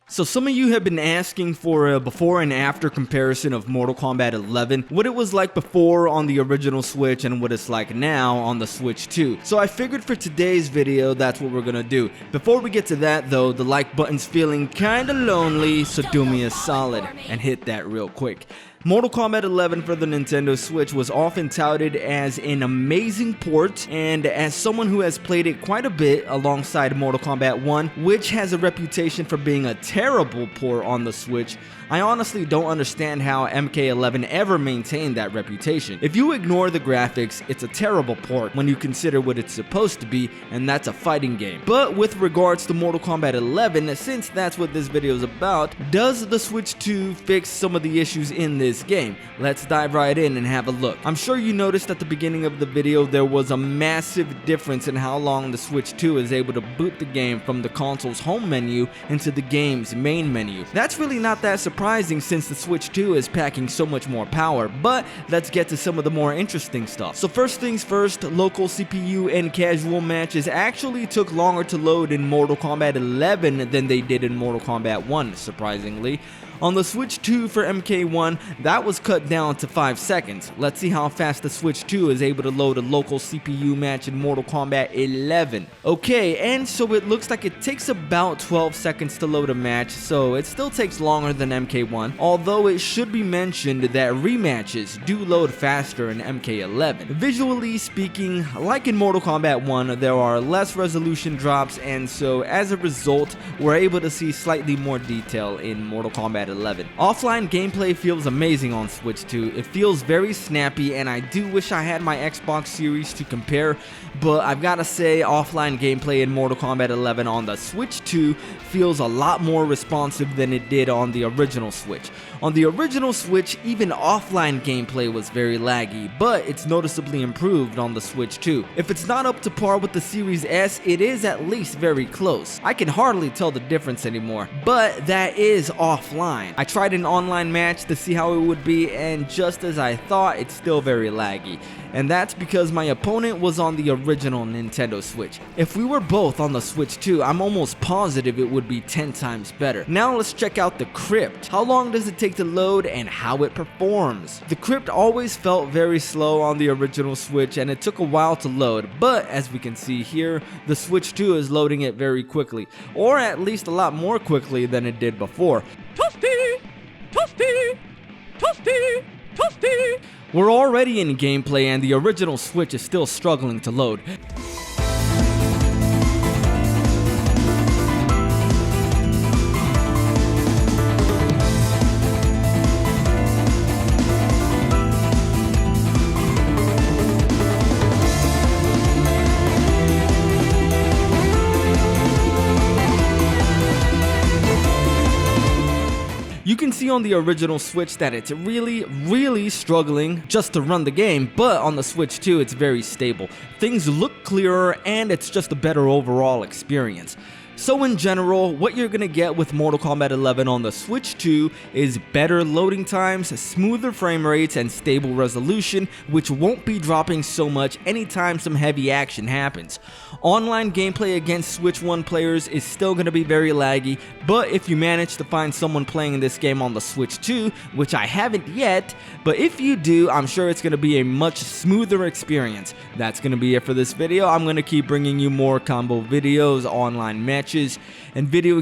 So some of you have been asking for a before and after comparison of Mortal Kombat 11, what it was like before on the original Switch and what it's like now on the Switch 2. So I figured for today's video that's what we're gonna do. Before we get to that though, the like button's feeling kinda lonely, so do me a solid and hit that real quick. Mortal Kombat 11 for the Nintendo Switch was often touted as an amazing port, and as someone who has played it quite a bit alongside Mortal Kombat 1, which has a reputation for being a terrible port on the Switch, I honestly don't understand how MK11 ever maintained that reputation. If you ignore the graphics, it's a terrible port when you consider what it's supposed to be, and that's a fighting game. But with regards to Mortal Kombat 11, since that's what this video is about, does the Switch 2 fix some of the issues in this game? Let's dive right in and have a look. I'm sure you noticed at the beginning of the video there was a massive difference in how long the Switch 2 is able to boot the game from the console's home menu into the game's main menu. That's really not that surprising since the Switch 2 is packing so much more power, but let's get to some of the more interesting stuff. So first things first, local CPU and casual matches actually took longer to load in Mortal Kombat 11 than they did in Mortal Kombat 1, surprisingly. On the Switch 2 for MK1, that was cut down to 5 seconds. Let's see how fast the Switch 2 is able to load a local CPU match in Mortal Kombat 11. Okay, and so it looks like it takes about 12 seconds to load a match, so it still takes longer than MK1, although it should be mentioned that rematches do load faster in MK11. Visually speaking, like in Mortal Kombat 1, there are less resolution drops, and so as a result, we're able to see slightly more detail in Mortal Kombat 11. Offline gameplay feels amazing on Switch 2. It feels very snappy, and I do wish I had my Xbox Series to compare, but I've gotta say offline gameplay in Mortal Kombat 11 on the Switch 2 feels a lot more responsive than it did on the original Switch. On the original Switch, even offline gameplay was very laggy, but it's noticeably improved on the Switch 2. If it's not up to par with the Series S, it is at least very close. I can hardly tell the difference anymore, but that is offline. I tried an online match to see how it would be, and just as I thought, it's still very laggy. And that's because my opponent was on the original Nintendo Switch. If we were both on the Switch 2, I'm almost positive it would be 10 times better. Now let's check out the Krypt. How long does it take to load and how it performs? The Krypt always felt very slow on the original Switch, and it took a while to load, but as we can see here, the Switch 2 is loading it very quickly, or at least a lot more quickly than it did before. Toasty! Toasty! Toasty! Toasty! We're already in gameplay and the original Switch is still struggling to load. You can see on the original Switch that it's really struggling just to run the game, but on the Switch 2 it's very stable. Things look clearer and it's just a better overall experience. So in general, what you're gonna get with Mortal Kombat 11 on the Switch 2 is better loading times, smoother frame rates, and stable resolution, which won't be dropping so much anytime some heavy action happens. Online gameplay against Switch 1 players is still gonna be very laggy, but if you manage to find someone playing this game on the Switch 2, which I haven't yet, but if you do, I'm sure it's gonna be a much smoother experience. That's gonna be it for this video. I'm gonna keep bringing you more combo videos, online matches, and video